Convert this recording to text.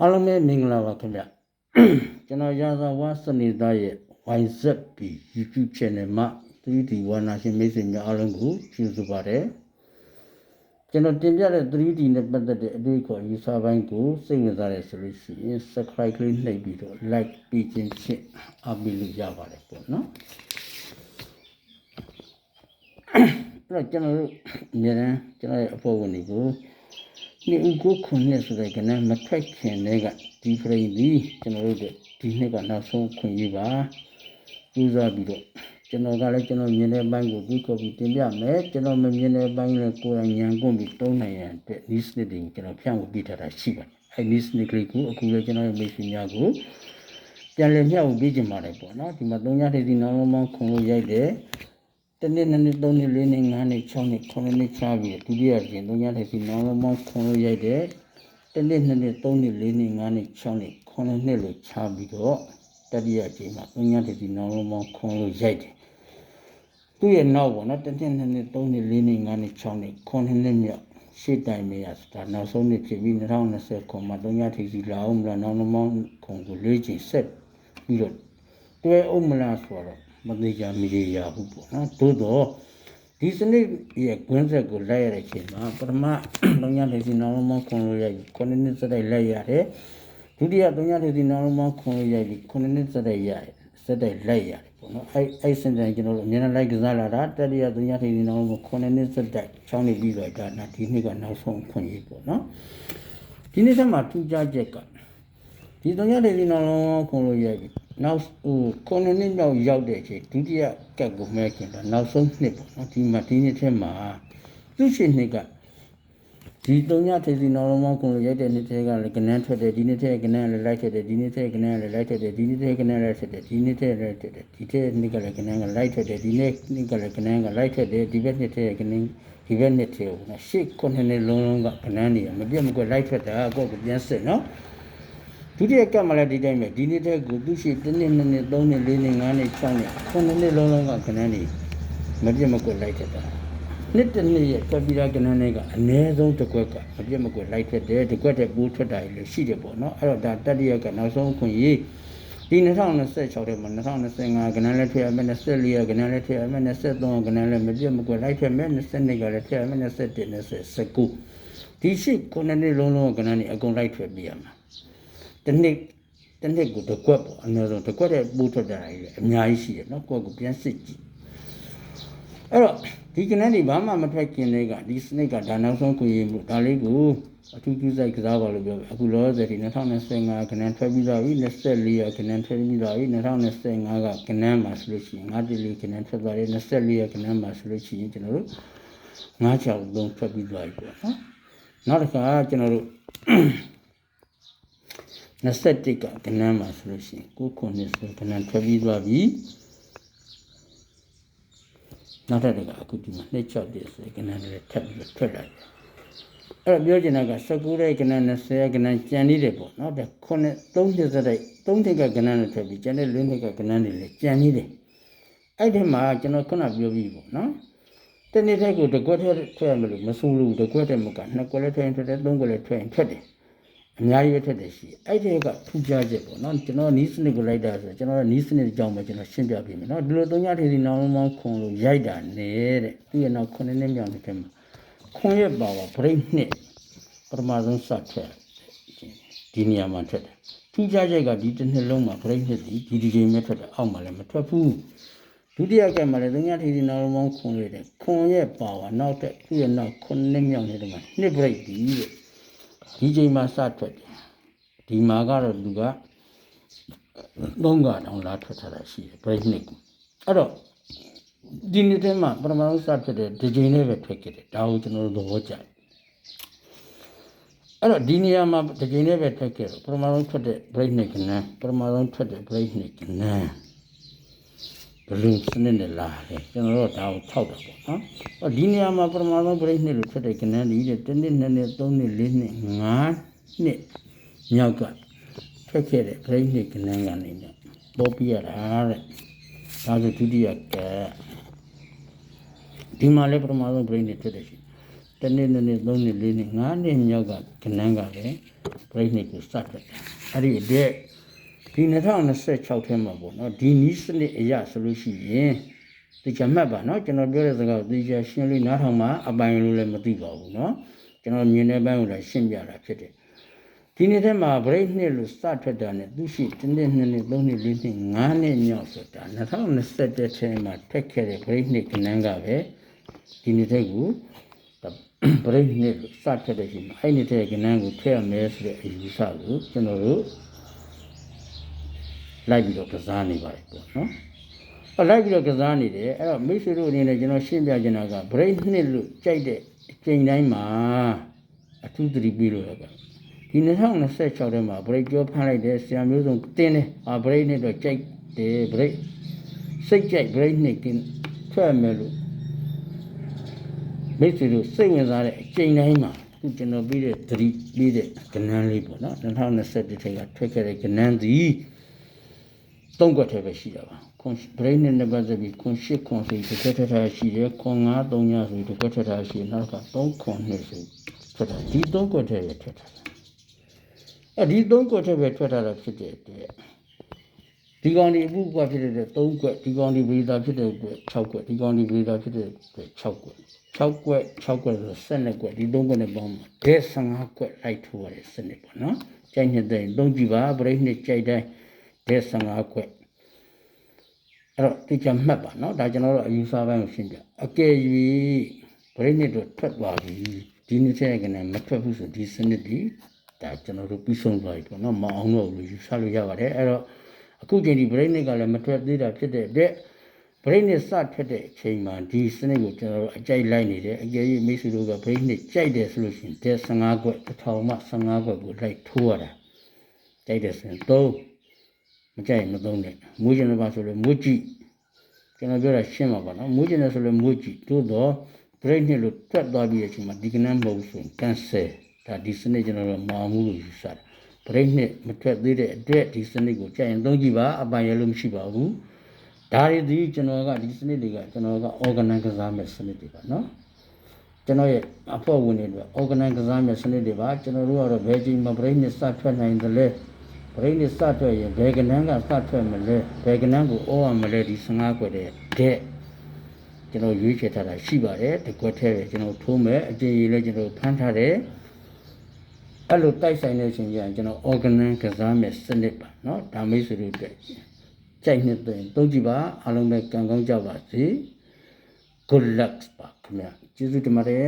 အားလုံးပဲမင်္ဂလာပါခင်ဗျကျွန်တော်ရာဇဝစနေသားရဲ့ YZP YouTube channel မှာ 3D ဝါနာရှင်မိတ်ဆွေများအားလုံးကိုကျေးဇူးပါတယ်ကျွန်တော်တင်ပြတဲ့ 3D နဲ့ပတ်သက်တဲ့အတွေ့အခေါ်ယူဆပိုင်းကိုစိတ်ဝင်စားတယ်ဆိုလို့ရှိရင် subscribe လေးနှိပ်ပြီးတော့ like ပေးခြင်းဖြင့်အားပေးလို့ရပါတယ်ပေါ့နော်အဲ့တော့ကျွန်တော်တို့အများအားကျွန်တော်ရဲ့အပေါ်ဝင်တွေကိုဒီဥကိုခုနှစ်ဆိုတဲ့ကဏ္ဍမထွက်ခင်တည်းကဒီဖရိဒီကျွန်တော်တို့ဒီနှစ်ကနောက်ဆုံးခွင့်ရပါကျူးစားပြီးတော့ကျွန်တော်ကလည်းကျွန်တော်မြင်တဲ့ဘိုင်းကိုပြီးခေါ်ပြီးတင်ပြမယ်ကျွန်တော်မမြင်တဲ့ဘိုင်းလည်းကိုယ်တိုင်ဉာဏ်ကုန်ပြီးတုံးနိုင်ရတဲ့ဒီစနစ်တွေကျွန်တော်ဖြန့်ဝေပေးထားတာရှိပါတယ်အဲဒီစနစ်ကလေးကိုအခုလည်းကျွန်တော်ရဲ့မိတ်ဆွေများကိုပြန်လည်မျှဝေပေးခြင်းပါတယ်ပေါ့နော်ဒီမှာ3ညထိပ်စီနောက်လုံးပေါင်းခုံလို့ရိုက်တယ်တနေ့2နေ့3နေ့4နေ့5နေ့6နေ့9နေ့ချပြီးဒုတိယကျင်3ညထိပ်စီနောက်လုံးပေါင်းခုံလို့ရိုက်တယ်တနေ့2နေ့3နေ့4နေ့5နေ့6နေ့9နှစ်လို့ချပြီးတော့တတိယကျင်မှာ3ညထိပ်စီနောက်လုံးပေါင်းခုံလို့ရိုက်တယ်သူ့ရဲ့နောက်ပေါ့နော်တနေ့2နေ့3နေ့4နေ့5နေ့6နေ့9နှစ်မြောက်ရှေ့တိုင်မရတာနောက်ဆုံးနှစ်ဖြစ်ပြီး2020ခုမှာ3ညထိပ်စီလာအောင်မလားနောက်လုံးပေါင်းခုံကို4ကျင်ဆက်ပြီးတော့တွဲအောင်မလားဆိုတော့မသေးကြမရရဘူးပေါ့နော်သို့တော့ဒီစနစ်ရဲ့ကွင်းဆက်ကိုလိုက်ရတဲ့အချိန်မှာပထမ3ညထိပ်စီနောက်လုံးပေါင်းခုံလို့ရိုက်9နှစ်စတိုက်လိုက်ရတယ်ဒုတိယ3ညထိပ်စီနောက်လုံးပေါင်းခုံလို့ရိုက်ပြီး9နှစ်စတိုက်ရတယ်စတိုက်လိုက်ရတယ်ပေါ့နော်အဲ့စင်တိုင်းကျွန်တော်တို့အများနဲ့လိုက်ကစားလာတာတတိယ3ညထိပ်စီနောက်လုံးပေါင်း9နှစ်စတိုက်6နှစ်ပြီးတော့ဒါဒီနှစ်ကနောက်ဆုံးခွင့်ရပေါ့နော်ဒီနေ့ဆက်မှာထူးခြားချက်ကဒီ3ညထိပ်စီနောက်လုံးပေါင်းခုံလို့ရိုက်ပြီးနောက်9နှစ်မြောက်ရောက်တဲ့အချိန်ဒုတိယကတ်ကိုမဲ့ခင်တာနောက်ဆုံးနှစ်ပေါ့နော်ဒီမှာဒီနှစ်ထဲမှာသူ့ရှိနှစ်ကဒီ3ညထိပ်စီနောက်လုံးပေါင်းခုံလို့ရိုက်တဲ့နှစ်ထဲကလည်းကနန်းထွက်တယ်ဒီနှစ်ထဲကနန်းလည်းလိုက်ထွက်တယ်ဒီနှစ်ထဲကနန်းလည်းလိုက်ထွက်တယ်ဒီနှစ်ထဲကနန်းလည်းထွက်တယ်ဒီနှစ်ထဲလည်းထွက်တယ်ဒီထဲနှစ်ကလည်းကနန်းကလိုက်ထွက်တယ်ဒီနှစ်ကလည်းကနန်းကလိုက်ထွက်တယ်ဒီဘက်နှစ်ထဲကနန်းဒီဘက်နှစ်ထဲကိုနော်ရှေ့9နှစ်လုံးကကနန်းနေမပြတ်မကွက်လိုက်ထွက်တာကိုယ့်ကိုပြန်စစ်နော်ဒုတိယကမှလည်းဒီတိုင်းပဲဒီနေ့တည်းကိုသူရှိ1နှစ်2နှစ်3နှစ်4နှစ်5နှစ်6နှစ်9နှစ်လုံးကခဏနေမပြတ်မကွက်လိုက်တတ်တာနှစ်တစ်နှစ်ရဲ့ထွက်ပြီးသားကဏ္ဍတွေကအနည်းဆုံးတစ်ကွက်ကမပြတ်မကွက်လိုက်ထွက်တယ်တစ်ကွက်တည်းပိုးထွက်တာလည်းရှိတယ်ပေါ့နော်အဲ့တော့ဒါတတိယကနောက်ဆုံးခွင့်ရေးဒီ2026ထဲမှာ2025ကဏ္ဍလည်းထွက်ရမယ်24ကဏ္ဍလည်းထွက်ရမယ်23ကဏ္ဍလည်းမပြတ်မကွက်လိုက်ထွက်မယ်22ကလည်းထွက်ရမယ်21 29ဒီရှိ9နှစ်လုံးကဏ္ဍတွေအကုန်လိုက်ထွက်ပြရမှာတနေ့ကိုတစ်ကွက်ပေါ့အနည်းဆုံးတစ်ကွက်တဲ့ပိုးထွက်တာကြီးအများကြီးရှိတယ်နော်ကိုယ့်ကိုပြန်စစ်ကြည့်အဲ့တော့ဒီကဏ္ဍတွေဘာမှမထွက်ခင်လေးကဒီစနစ်ကဒါနောက်ဆုံးခွင့်ရမှုဒါလေးကိုအထူးပြုစိုက်ကစားပါလို့ပြောအခုလောဆယ်ဒီ2025ကဏ္ဍထွက်ပြီးသွားပြီ24ကဏ္ဍထွက်ပြီးသွားပြီ2025ကကဏ္ဍမှာဆိုလို့ရှိရင်54ကဏ္ဍထွက်သွားတယ်24ကဏ္ဍမှာဆိုလို့ရှိရင်ကျွန်တော်တို့963ထွက်ပြီးသွားပြီပေါ့နော်နောက်တစ်ခါကျွန်တော်တို့21ကကဏ္ဍမှာဆိုလို့ရှိရင်9ခုနှစ်ဆိုကဏ္ဍထွက်ပြီးသွားပြီနောက်တစ်ခါအခုဒီမှာ261ဆိုကဏ္ဍလည်းထပ်ပြီးထွက်လာတယ်အဲ့တော့ပြောချင်တာက19တဲ့ကဏ္ဍ20ကဏ္ဍကျန်နေတယ်ပေါ့နော်ဒါ9 3နှစ်စတိုက်3နှစ်ကကဏ္ဍနဲ့ထွက်ပြီးကျန်တဲ့4နှစ်ကကဏ္ဍတွေလည်းကျန်နေတယ်အဲ့ဒီမှာကျွန်တော်ခုနပြောပြီးပေါ့နော်တနေ့တည်းကိုတစ်ကွက်ထွက်ရမလို့မဆိုးလို့တစ်ကွက်တည်းမက2ကွက်လည်းထွက်ရင်ထွက်တယ်3ကွက်လည်းထွက်ရင်ထွက်တယ်အများကြီးပဲထွက်တယ်ရှိအဲ့ဒီကထူးခြားချက်ပေါ့နော်ကျွန်တော်နီးစနစ်ကိုလိုက်တာဆိုကျွန်တော်နီးစနစ်အကြောင်းပဲကျွန်တော်ရှင်းပြပေးမယ်နော်ဒီလို3ညထိပ်စီနောက်လုံးပေါင်းခွန်လို့ရိုက်တာနေတဲ့သူ့ရဲ့နောက်9နှစ်မြောက်နှစ်ထဲမှာခွန်ရဲ့ပါဝါဘရိတ်နှစ်ပထမဆုံးစထွက်ဒီနေရာမှာထွက်တယ်ထူးခြားချက်ကဒီတစ်နှစ်လုံးမှာဘရိတ်နှစ်ဒီချိန်မဲ့ထွက်တယ်အောက်မှာလည်းမထွက်ဘူးဒုတိယကမှလည်း3ညထိပ်စီနောက်လုံးပေါင်းခွန်လို့တယ်ခွန်ရဲ့ပါဝါနောက်တဲ့သူ့ရဲ့နောက်9နှစ်မြောက်နှစ်ထဲမှာနှစ်ဘရိတ်ဒီတဲ့ဒီချိန်မှာစထွက်တယ်ဒီမှာကတော့လူက3ကတောင်လာထွက်ထားတာရှိတယ် break နှစ်အဲ့တော့ဒီနေ့တည်းမှာပထမဆုံးစထွက်တယ်ဒီချိန်နဲ့ပဲထွက်ခဲ့တယ်ဒါကိုကျွန်တော်တို့သဘောကျတယ်အဲ့တော့ဒီနေရာမှာဒီချိန်နဲ့ပဲထွက်ခဲ့တော့ပထမဆုံးထွက်တဲ့ break နှစ်ကနန်းပထမဆုံးထွက်တဲ့ break နှစ်ကနန်းဘလူးစနစ်နဲ့လာတယ်ကျွန်တော်တို့ဒါကိုထောက်တာပေါ့နော်အဲ့ဒီနေရာမှာပထမဆုံး break နှစ်လို့ထွက်တဲ့ကနန်းဒီတဲ့1နှစ်2နှစ်3နှစ်4နှစ်5နှစ်မြောက်ကထွက်ခဲ့တဲ့ break နှစ်ကနန်းကနေနဲ့ပေါ်ပြရတာတဲ့ဒါဆိုဒုတိယကဒီမှာလည်းပထမဆုံး break နှစ်ထွက်တယ်ရှိ တနေ့2နှစ်3နှစ်4နှစ်5နှစ်မြောက်ကကနန်းကလည်းပြိနှစ်ကိုစတက်တယ်အဲ့ဒီအတွက်ဒီ2026ထဲမှာပေါ့နော်ဒီနီးစနစ်အရာဆိုလို့ရှိရင်ဒီချမှတ်ပါနော်ကျွန်တော်ပြောတဲ့စကားကိုဒီချရှင်းလို့နားထောင်မှအပိုင်လို့လည်းမသိပါဘူးနော်ကျွန်တော်မြင်တဲ့ဘက်ကိုလည်းရှင်းပြတာဖြစ်တယ်ဒီနေ့ထဲမှာ break နှစ်လို့စထွက်တာနဲ့သူရှိ1နှစ်2နှစ်3နှစ်4နှစ်5နှစ်မြောက်ဆိုတာ2021ထဲမှာထွက်ခဲ့တဲ့ break နှစ်ကနန်းကပဲဒီနေ့ထဲကို break နှစ်လို့စထွက်တဲ့ချိန်မှာအဲ့ဒီထဲကနန်းကိုထည့်ရမယ်ဆိုတဲ့အယူဆကိုကျွန်တော်တို့လိုက်ပြီးတော့ကစားနေပါတယ်ပေါ့နော်လိုက်ပြီးတော့ကစားနေတယ်အဲ့တော့မိတ်ဆွေတို့အနေနဲ့ကျွန်တော်ရှင်းပြချင်တာက break နှစ်လို့ကြိုက်တဲ့အချိန်တိုင်းမှာအထူးသတိပေးလို့ရပါဒီ2026ထဲမှာ break ကြောဖမ်းလိုက်တယ်ဆရာမျိုးစုံတင်းတယ်break နှစ်တော့ကြိုက်တယ် break စိတ်ကြိုက် break နှစ်ကထွက်မယ်လို့မိတ်ဆွေတို့စိတ်ဝင်စားတဲ့အချိန်တိုင်းမှာအခုကျွန်တော်ပြီးတဲ့သတိပြီးတဲ့ကဏ္ဍလေးပေါ့နော်2021ထဲကထွက်ခဲ့တဲ့ကဏ္ဍသည်3ခွက်ထဲပဲရှိတာပါခွန် break နဲ့ပတ်သက်ပြီးခွန်8ခွန်ဆိုတစ်ခွက်ထက်ထားရှိတယ်ခွန်9 3ညဆိုတစ်ခွက်ထက်ထားရှိနောက်က3ခွန်2ဆိုထွက်တာဒီ3ခွက်ထဲပဲထွက်တာဒီ3ခွက်ထဲပဲထွက်တာဖြစ်တဲ့အတွက်ဒီကောင်ဒီအမှုကွက်ဖြစ်တဲ့3ခွက်ဒီကောင်ဒီဗီဇာဖြစ်တဲ့အတွက်6ခွက်ဒီကောင်ဒီဗီဇာဖြစ်တဲ့အတွက်6ခွက်6ခွက်6ခွက်ဆို12ခွက်ဒီ3ခွက်နဲ့ပေါင်းမှာဒဲ15ခွက်လိုက်ထိုးရတဲ့စနစ်ပေါ့နော်ကြိုက်နေတဲ့3ကြည့်ပါ break နှစ်ကြိုက်တိုင်းဒဲ15ခွက်အဲ့တော့ဒီချမှတ်ပါနော်ဒါကျွန်တော်တို့အယူဆပိုင်းကိုရှင်းပြအကယ်၍ break နှစ်တော့ထွက်သွားပြီဒီနေ့ထဲကနေမထွက်ဘူးဆိုဒီစနစ်ဒီဒါကျွန်တော်တို့ပြီးဆုံးသွားပြီပေါ့နော်မအောင်တော့ဘူးယူဆလို့ရပါတယ်အဲ့တော့အခုချိန်ဒီ break နှစ်ကလည်းမထွက်သေးတာဖြစ်တဲ့အတွက် break နှစ်စထွက်တဲ့အချိန်မှာဒီစနစ်ကိုကျွန်တော်တို့အကြိုက်လိုက်နေတယ်အကယ်၍မိတ်ဆွေတို့က break နှစ်ကြိုက်တယ်ဆိုလို့ရှိရင်တဲ့15ခွက်1000မှ15ခွက်ကိုလိုက်ထိုးရတာကြိုက်တယ်ဆိုရင်3မကြိုက်ရင်မသုံးနဲ့မွေးကျင်တဲ့ပါဆိုလို့မွေးကြည့်ကျွန်တော်ပြောတာရှင်းပါပါနော်မွေးကျင်တယ်ဆိုလို့မွေးကြည့်သို့တော့ break နှစ်လို့ထွက်သွားပြီးတဲ့အချိန်မှာဒီကနန်းမဟုတ်ဆိုရင် cancel ဒါဒီစနစ်ကျွန်တော်တို့မအောင်ဘူးလို့ယူဆတာ break နှစ်မထွက်သေးတဲ့အတွက်ဒီစနစ်ကိုကြိုက်ရင်သုံးကြည့်ပါအပိုင်ရလို့မရှိပါဘူးဒါတွေဒီကျွန်တော်ကဒီစနစ်တွေကကျွန်တော်က organize ကစားမဲ့စနစ်တွေပါနော်ကျွန်တော်ရဲ့အဖွဲ့ဝင်တွေအတွက် organize ကစားမဲ့စနစ်တွေပါကျွန်တော်တို့ကတော့ဘယ်ချိန်မှာ break နှစ်စထွက်နိုင်တယ်လဲ break နှစ်စထွက်ရင်ဘယ်ကနန်းကစထွက်မလဲဘယ်ကနန်းကိုအော်ရမလဲဒီ15ခွက်တဲ့ကျွန်တော်ရွေးချယ်ထားတာရှိပါတယ်ဒီကွက်ထဲပဲကျွန်တော်ထိုးမယ်အကြိမ်ကြီးလည်းကျွန်တော်ဖမ်းထားတယ်အဲ့လိုတိုက်ဆိုင်တဲ့အချိန်ကျရင်ကျွန်တော် organize ကစားမယ်စနစ်ပါเนาะဒါမိတ်ဆွေတို့အတွက်ကြိုက်နေတဲ့သုံးကြည့်ပါအားလုံးပဲကံကောင်းကြပါစေ good luck ပါခင်ဗျာကျေးဇူးတင်ပါတယ်